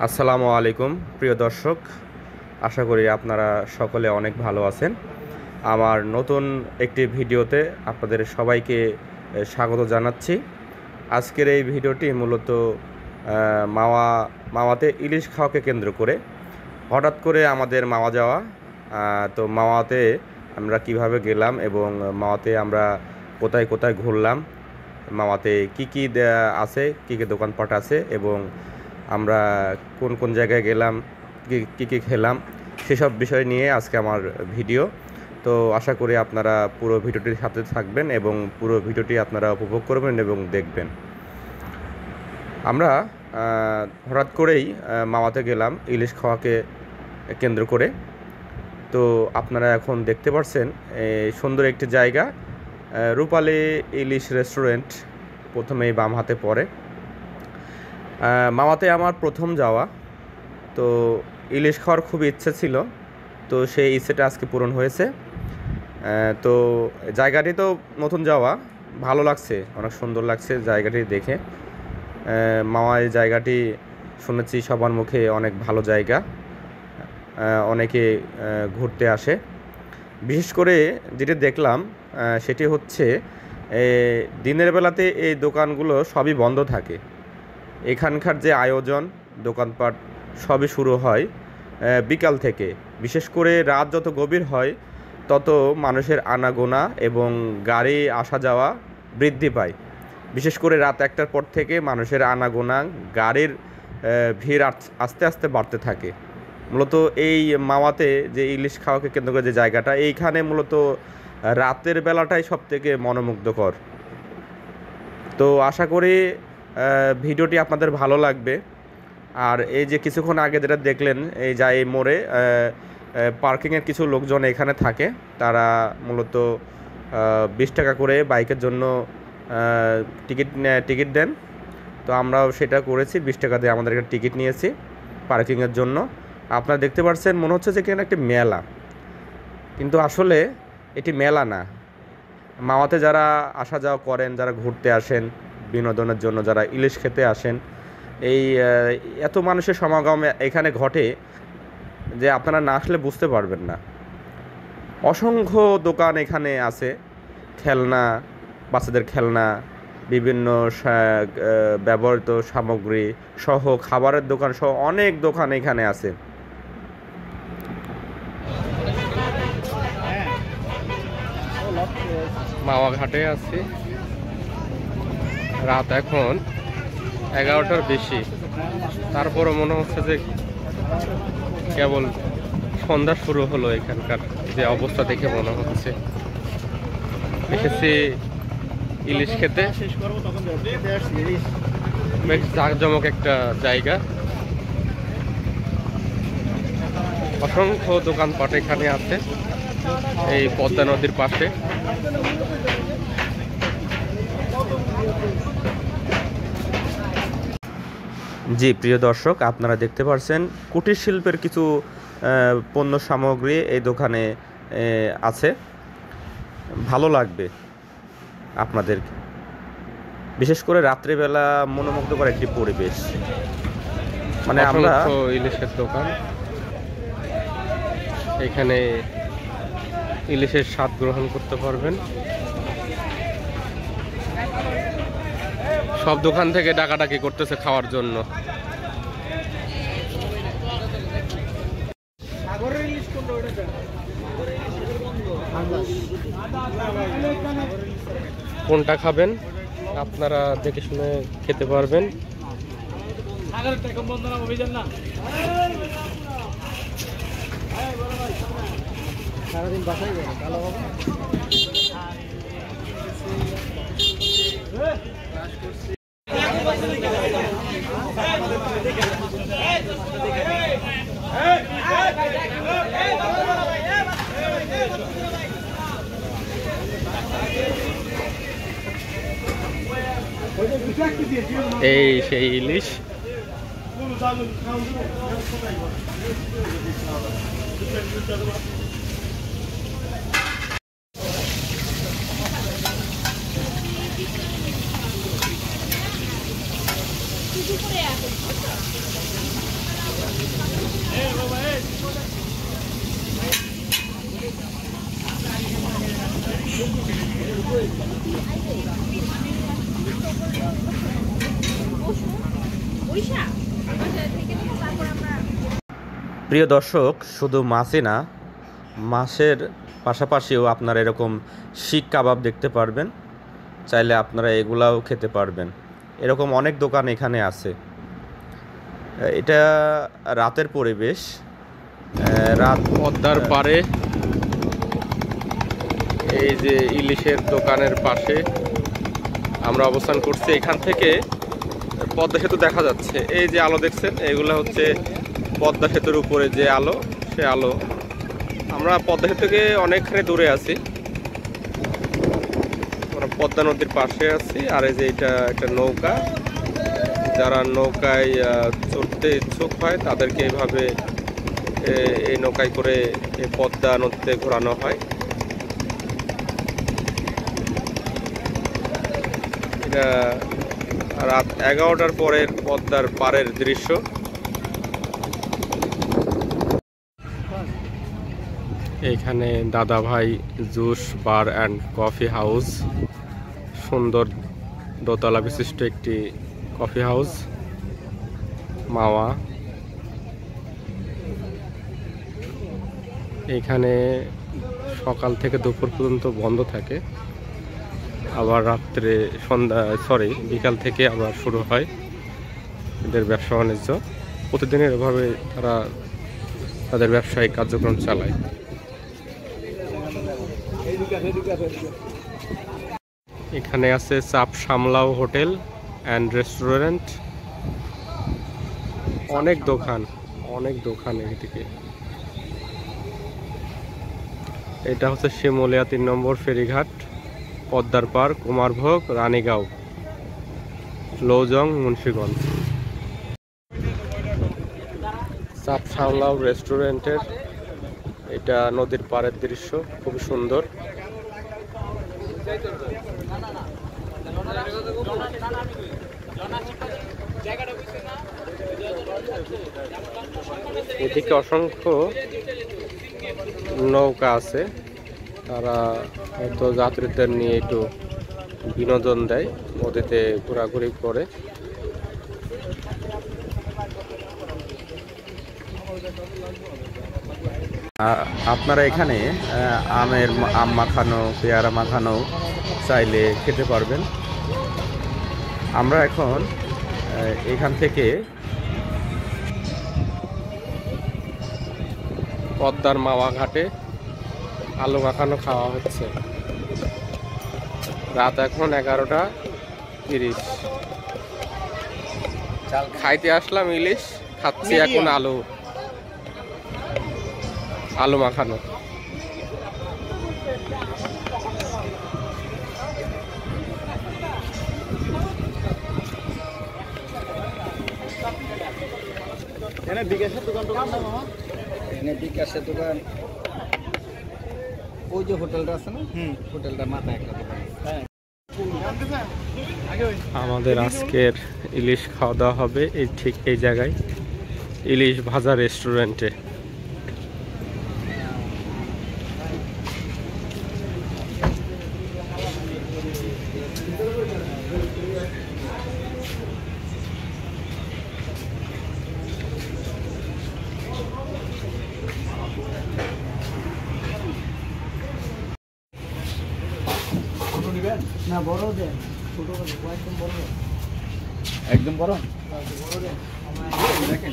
আসসালামু আলাইকুম প্রিয় দর্শক, আশা করি আপনারা সকলে অনেক ভালো আছেন। আমার নতুন একটি ভিডিওতে আপনাদের সবাইকে স্বাগত জানাচ্ছি। আজকের এই ভিডিওটি মূলত মাওয়াতে ইলিশ খাওয়াকে কেন্দ্র করে হঠাৎ করে আমাদের মাওয়া যাওয়া। তো মাওয়াতে আমরা কিভাবে গেলাম এবং মাওয়াতে আমরা কোথায় কোথায় ঘুরলাম, মাওয়াতে কি কি আছে, কি কি দোকানপাট আছে এবং আমরা কোন কোন জায়গায় গেলাম, কি কি খেলাম, সেসব বিষয় নিয়ে আজকে আমার ভিডিও। তো আশা করি আপনারা পুরো ভিডিওটির সাথে থাকবেন এবং পুরো ভিডিওটি আপনারা উপভোগ করবেন এবং দেখবেন। আমরা হঠাৎ করেই মাওয়াতে গেলাম ইলিশ খাওয়াকে কেন্দ্র করে। তো আপনারা এখন দেখতে পাচ্ছেন সুন্দর একটি জায়গা, রূপালী ইলিশ রেস্টুরেন্ট, প্রথমেই বাম হাতে পড়ে। মাওয়াতে আমার প্রথম যাওয়া, তো ইলিশ খাওয়ার খুব ইচ্ছে ছিল, তো সেই ইচ্ছেটা আজকে পূরণ হয়েছে। তো জায়গাটি তো নতুন যাওয়া, ভালো লাগছে, অনেক সুন্দর লাগছে জায়গাটি দেখে। মাওয়ায় জায়গাটি শুনেছি সবার মুখে অনেক ভালো জায়গা, অনেকে ঘুরতে আসে। বিশেষ করে যেটি দেখলাম সেটি হচ্ছে দিনের বেলাতে এই দোকানগুলো সবই বন্ধ থাকে। এখানকার যে আয়োজন, দোকানপাট সবই শুরু হয় বিকাল থেকে। বিশেষ করে রাত যত গভীর হয় তত মানুষের আনাগোনা এবং গাড়ি আসা যাওয়া বৃদ্ধি পায়। বিশেষ করে রাত 1টার পর থেকে মানুষের আনাগোনা, গাড়ির ভিড় আস্তে আস্তে বাড়তে থাকে। মূলত এই মাওয়াতে যে ইলিশ খাওয়াকে কেন্দ্র করে যে জায়গাটা, এইখানে মূলত রাতের বেলাটাই সবথেকে মনোমুগ্ধকর। তো আশা করি ভিডিওটি আপনাদের ভালো লাগবে। আর এই যে কিছুক্ষণ আগে যেটা দেখলেন, এই মোড়ে পার্কিংয়ের কিছু লোকজন এখানে থাকে, তারা মূলত 20 টাকা করে বাইকের জন্য টিকিট দেন। তো আমরাও সেটা করেছি, 20 টাকা দিয়ে আমাদের একটা টিকিট নিয়েছি পার্কিংয়ের জন্য। আপনারা দেখতে পাচ্ছেন মনে হচ্ছে যে এখানে একটি মেলা, কিন্তু আসলে এটি মেলা না। মাওয়াতে যারা আসা যাওয়া করেন, যারা ঘুরতে আসেন বিনোদনের জন্য, যারা ইলিশ খেতে আসেন, এই এত মানুষের সমাগম এখানে ঘটে যে আপনারা না আসলে বুঝতে পারবেন না। অসংখ্য দোকান এখানে আছে, খেলনা, বাচ্চাদের খেলনা, বিভিন্ন ব্যবহৃত সামগ্রী সহ, খাবারের দোকান সহ অনেক দোকান এখানে আছে। মাওয়া ঘাটে আছি, রাত এখন 11টার বেশি, তারপরও মনে হচ্ছে যে কেবল সন্ধ্যা শুরু হলো। এখানকার যে অবস্থা দেখে মনে হচ্ছে এসেছি ইলিশ খেতে। বেশ জাঁকজমক একটা জায়গা, অসংখ্য দোকানপাট এখানে আছে এই পদ্মা নদীর পাশে। জি প্রিয় দর্শক, আপনারা দেখতে পাচ্ছেন কুটির শিল্পের কিছু পণ্য সামগ্রী এই দোকানে আছে। ভালো লাগবে আপনাদের, বিশেষ করে রাত্রিবেলা মনোমুগ্ধকর একটি পরিবেশ। মানে আমরা ইলিশের দোকান, এখানে ইলিশের স্বাদ গ্রহণ করতে পারবেন। সব দোকান থেকে ডাকাডাকি করতেছে খাওয়ার জন্য। কোনটা খাবেন আপনারা দেখে শুনে খেতে পারবেন। সারাদিন বাসায় ভালো হবে। এই সেই ইলিশ, প্রিয় দর্শক, শুধু মাছই না, মাছের পাশাপাশিও আপনারা এরকম শিক কাবাব দেখতে পারবেন। চাইলে আপনারা এগুলাও খেতে পারবেন। এরকম অনেক দোকান এখানে আছে। এটা রাতের পরিবেশ। রাত পদ্মার পাড়ে এই যে ইলিশের দোকানের পাশে আমরা অবস্থান করছি। এখান থেকে পদ্মা সেতু দেখা যাচ্ছে। এই যে আলো দেখছেন, এগুলো হচ্ছে পদ্মা সেতুর উপরে যে আলো, সে আলো। আমরা পদ্মা সেতু থেকে অনেকখানি দূরে আছি, আমরা পদ্মা নদীর পাশে আছি। আর এই যে এটা একটা নৌকা, যারা নৌকায় চড়তে ইচ্ছুক হয় তাদেরকে এইভাবে এই নৌকায় করে পদ্মা নদীতে ঘোরানো হয়। এটা রাত 11টার পরের পদ্মার পাড়ের দৃশ্য। এখানে দাদা ভাই juice bar and coffee house, সুন্দর দোতলা বিশিষ্ট একটি কফি হাউস মাওয়া। এখানে সকাল থেকে দুপুর পর্যন্ত বন্ধ থাকে, আবার রাত্রে বিকাল থেকে আবার শুরু হয় এদের ব্যবসা বাণিজ্য। প্রতিদিনের এভাবে তারা তাদের ব্যবসায়িক কার্যক্রম চালায়। এখানে আছে চাপ সামলাও হোটেল অ্যান্ড রেস্টুরেন্ট। অনেক দোকান এদিকে। এটা হচ্ছে শিমুলিয়া 3 নম্বর ফেরিঘাট, পদ্মার পাড়, কুমারভোগ, রানীগাঁও, লৌজং, মুন্সিগঞ্জ। চাপ সামলাও রেস্টুরেন্টের এটা নদীর পাড়ের দৃশ্য, খুবই সুন্দর। এদিকে অসংখ্য নৌকা আছে, তারা হয়তো যাত্রীদের নিয়ে একটু বিনোদন দেয়, নদীতে ঘোরাঘুরি করে। আপনারা এখানে আম মাখানো, পেয়ারা মাখানো চাইলে খেতে পারবেন। আমরা এখন এখান থেকে পদ্মার মাওয়া ঘাটে আলু মাখানো খাওয়া হচ্ছে। রাত এখন 11:30। খাইতে আসলাম ইলিশ, খাচ্ছি এখন আলু মাখানো। বিকাশের দোকান বিকাশের দোকান, ওই যে হোটেলটা আছে না, হোটেলটার মাথায় একটা দোকান। আমাদের আজকের ইলিশ খাওয়া দাওয়া হবে ঠিক এই জায়গায়, ইলিশ ভাজা রেস্টুরেন্টে। না বড় দেন, ছোট একদম বড়, একদম বড় দেখেন,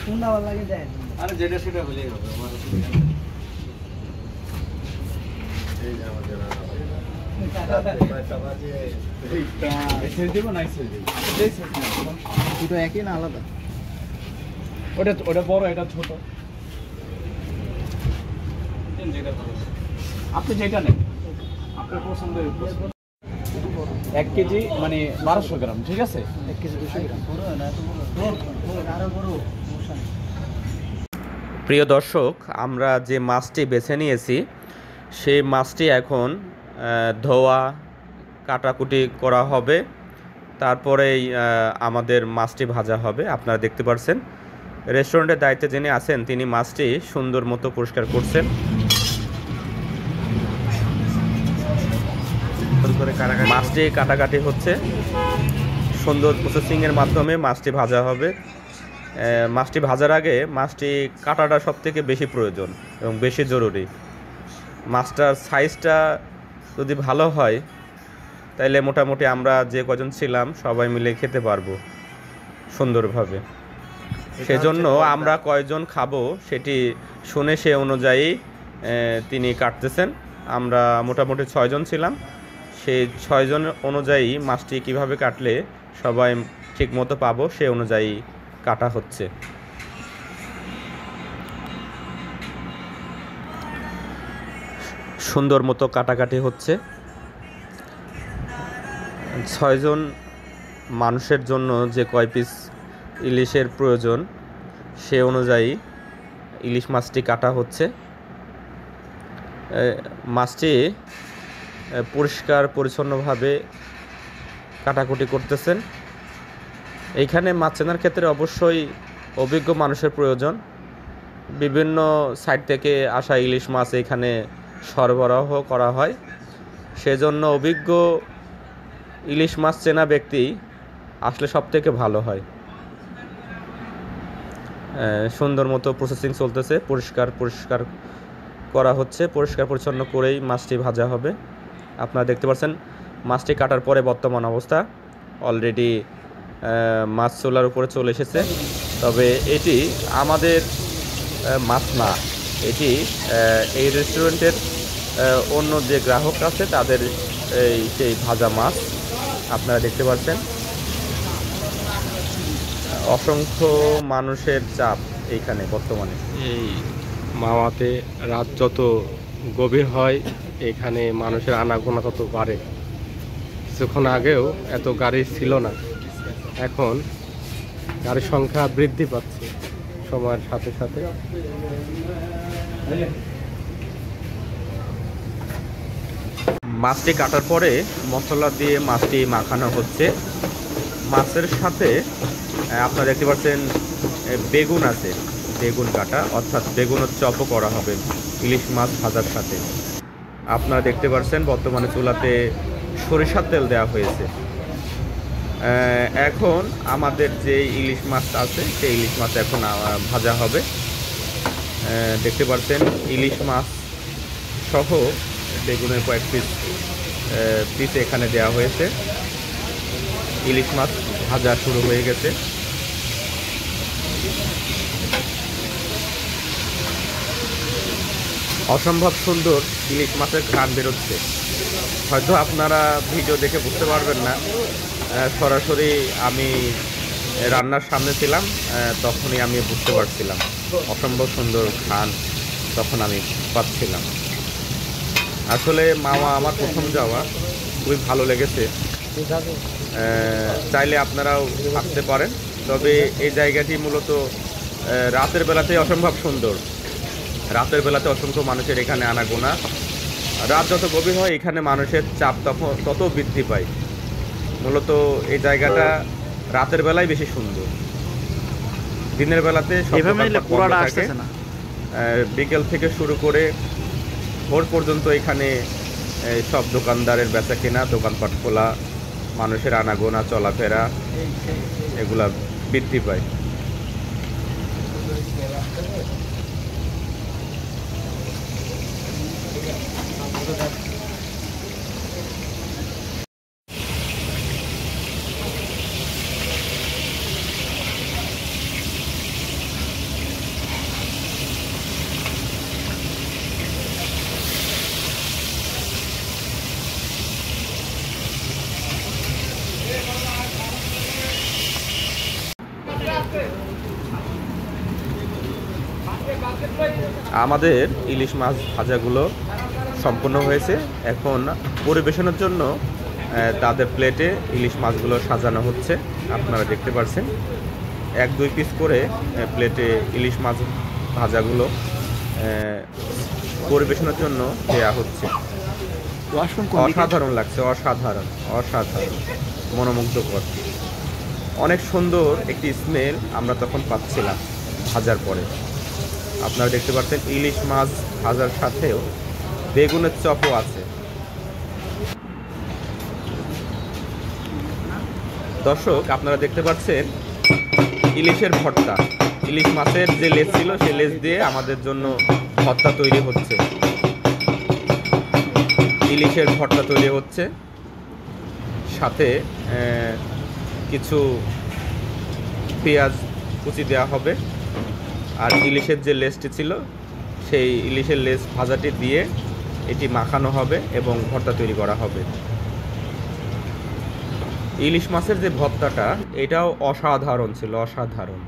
সুন্দর লাগে দেন। আরে যেটা সেটা হলেই হবে, আমার দুটো একই না আলাদা? ওটা বড়, এটা ছোট। আপনি যেটা নেন আপনার পছন্দের। 1 কেজি মানে 1200 গ্রাম, ঠিক আছে? 1 কেজি 200 গ্রাম। প্রিয় দর্শক, আমরা যে মাছটি বেছে নিয়েছি সেই মাছটি এখন ধোয়া কাটাকুটি করা হবে, তারপরেই আমাদের মাছটি ভাজা হবে। আপনারা দেখতে পাচ্ছেন রেস্টুরেন্টের দায়িত্বে যিনি আছেন তিনি মাছটি সুন্দর মতো পরিষ্কার করছেন। মাছটি কাটাকাটি হচ্ছে, সুন্দর প্রসেসিংয়ের মাধ্যমে মাছটি ভাজা হবে। মাছটি ভাজার আগে মাছটি কাটাটা সবথেকে বেশি প্রয়োজন এবং বেশি জরুরি। মাছটার সাইজটা যদি ভালো হয় তাইলে মোটামুটি আমরা যে কজন ছিলাম সবাই মিলে খেতে পারবো সুন্দরভাবে। সেজন্য আমরা কয়জন খাবো সেটি শুনে সে অনুযায়ী তিনি কাটতেছেন। আমরা মোটামুটি 6 জন ছিলাম, সেই 6 জন অনুযায়ী মাছটি কিভাবে কাটলে সবাই ঠিক মতো পাবো সে অনুযায়ী কাটা হচ্ছে। সুন্দর মতো কাটাকাটি হচ্ছে। 6 জন মানুষের জন্য যে কয় পিস ইলিশের প্রয়োজন সে অনুযায়ী ইলিশ মাছটি কাটা হচ্ছে। মাছটি পরিষ্কার পরিচ্ছন্নভাবে কাটাকুটি করতেছেন। এইখানে মাছ চেনার ক্ষেত্রে অবশ্যই অভিজ্ঞ মানুষের প্রয়োজন। বিভিন্ন সাইড থেকে আসা ইলিশ মাছ এখানে সরবরাহ করা হয়, সেজন্য অভিজ্ঞ ইলিশ মাছ চেনা ব্যক্তি আসলে সবথেকে ভালো হয়। সুন্দর মতো প্রসেসিং চলতেছে, পরিষ্কার করা হচ্ছে। পরিষ্কার পরিচ্ছন্ন করেই মাছটি ভাজা হবে। আপনারা দেখতে পাচ্ছেন মাছটি কাটার পরে বর্তমান অবস্থা অলরেডি মাছ চুলার উপরে চলে এসেছে। তবে এটি আমাদের মাছ না, এটি এই রেস্টুরেন্টের অন্য যে গ্রাহক আছে তাদের সেই ভাজা মাছ। আপনারা দেখতে পাচ্ছেন অসংখ্য মানুষের চাপ এইখানে বর্তমানে। এই মাওয়াতে রাত যত গভীর হয় এখানে মানুষের আনাগোনা তত বাড়ে। কিছুক্ষণ আগেও এত গাড়ি ছিল না, এখন গাড়ির সংখ্যা বৃদ্ধি পাচ্ছে সময়ের সাথে সাথে। মাছটি কাটার পরে মশলা দিয়ে মাছটি মাখানো হচ্ছে। মাছের সাথে আপনারা দেখতে পাচ্ছেন বেগুন আছে, বেগুন কাটা, অর্থাৎ বেগুনের চপও করা হবে ইলিশ মাছ ভাজার সাথে। আপনারা দেখতে পাচ্ছেন বর্তমানে চুলাতে সরিষার তেল দেওয়া হয়েছে। এখন আমাদের যে ইলিশ মাছ আছে সেই ইলিশ মাছ এখন ভাজা হবে। দেখতে পাচ্ছেন ইলিশ মাছ সহ বেগুনের কয়েক পিস এখানে দেওয়া হয়েছে। ইলিশ মাছ ভাজা শুরু হয়ে গেছে। অসম্ভব সুন্দর ইলিশ মাছের ঘ্রাণ বেরোচ্ছে। হয়তো আপনারা ভিডিও দেখে বুঝতে পারবেন না, সরাসরি আমি রান্নার সামনে ছিলাম তখনই আমি বুঝতে পারছিলাম অসম্ভব সুন্দর ঘ্রাণ তখন আমি পাচ্ছিলাম। আসলে মাওয়া আমার প্রথম যাওয়া, খুবই ভালো লেগেছে। চাইলে আপনারাও আসতে পারেন। তবে এই জায়গাটি মূলত রাতের বেলাতে অসম্ভব সুন্দর। রাতের বেলাতে অসংখ্য মানুষের এখানে আনাগোনা। রাত যত গভীর হয় এখানে মানুষের চাপ তত বৃদ্ধি পায়। মূলত এই জায়গাটা রাতের বেলায় বেশি সুন্দর। দিনের বেলাতে বিকেল থেকে শুরু করে ভোর পর্যন্ত এখানে সব দোকানদারের বেচা কেনা, দোকানপাট খোলা, মানুষের আনাগোনা চলাফেরা এগুলা বৃদ্ধি পায়। আমাদের ইলিশ মাছ ভাজাগুলো সম্পূর্ণ হয়েছে। এখন পরিবেশনের জন্য তাদের প্লেটে ইলিশ মাছগুলো সাজানো হচ্ছে। আপনারা দেখতে পাচ্ছেন 1-2 পিস করে প্লেটে ইলিশ মাছ ভাজাগুলো পরিবেশনের জন্য দেওয়া হচ্ছে। অসাধারণ লাগছে, অসাধারণ মনোমুগ্ধকর। অনেক সুন্দর একটি স্মেল আমরা তখন পাচ্ছিলাম ভাজার পরে। আপনারা দেখতে পাচ্ছেন ইলিশ মাছ ভাজার সাথেও বেগুনের চপও আছে। দর্শক, আপনারা দেখতে পাচ্ছেন ইলিশের ভর্তা। ইলিশ মাছের যে লেজ ছিল সেই লেজ দিয়ে আমাদের জন্য ভর্তা তৈরি হচ্ছে। ইলিশের ভর্তা তৈরি হচ্ছে, সাথে কিছু পেঁয়াজ কুচি দেওয়া হবে। আর ইলিশের যে লেজটি ছিল সেই ইলিশের লেজ ভাজাটি দিয়ে এটি মাখানো হবে এবং ভর্তা তৈরি করা হবে। ইলিশ মাছের যে ভর্তাটা, এটাও অসাধারণ ছিল, অসাধারণ।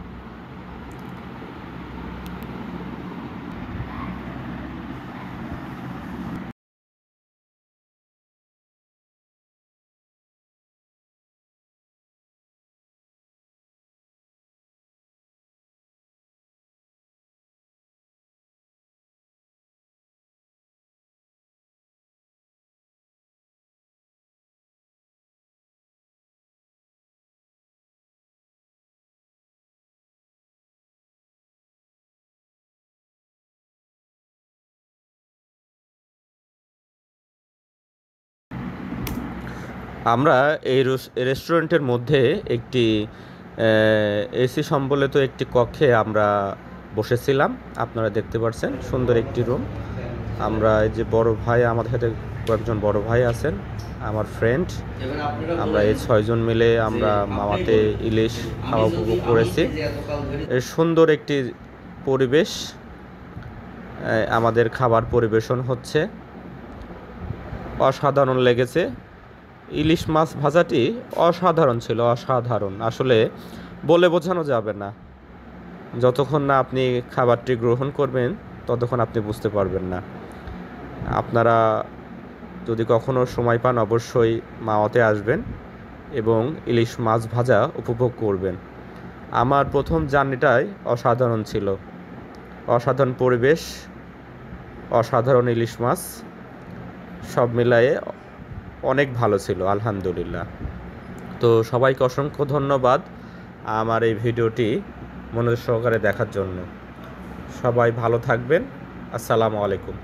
আমরা এই রেস্টুরেন্টের মধ্যে একটি এসি সম্বলিত একটি কক্ষে আমরা বসেছিলাম। আপনারা দেখতে পাচ্ছেন সুন্দর একটি রুম। আমরা এই যে বড় ভাই, আমাদের সাথে কয়েকজন বড় ভাই আছেন, আমার ফ্রেন্ড, আমরা এই 6 জন মিলে আমরা মামাতে ইলিশ খাওয়া উপভোগ করেছি। এর সুন্দর একটি পরিবেশ, আমাদের খাবার পরিবেশন হচ্ছে, অসাধারণ লেগেছে। ইলিশ মাছ ভাজাটি অসাধারণ ছিল, অসাধারণ। আসলে বলে বোঝানো যাবে না। যতক্ষণ না আপনি খাবারটি গ্রহণ করবেন ততক্ষণ আপনি বুঝতে পারবেন না। আপনারা যদি কখনো সময় পান অবশ্যই মাওয়াতে আসবেন এবং ইলিশ মাছ ভাজা উপভোগ করবেন। আমার প্রথম জার্নিটাই অসাধারণ ছিল। অসাধারণ পরিবেশ, অসাধারণ ইলিশ মাছ, সব মিলায়ে অনেক ভালো ছিল, আলহামদুলিল্লাহ। তো সবাইকে অসংখ্য ধন্যবাদ আমার এই ভিডিওটি মনোযোগ সহকারে দেখার জন্য। সবাই ভালো থাকবেন। আসসালামু আলাইকুম।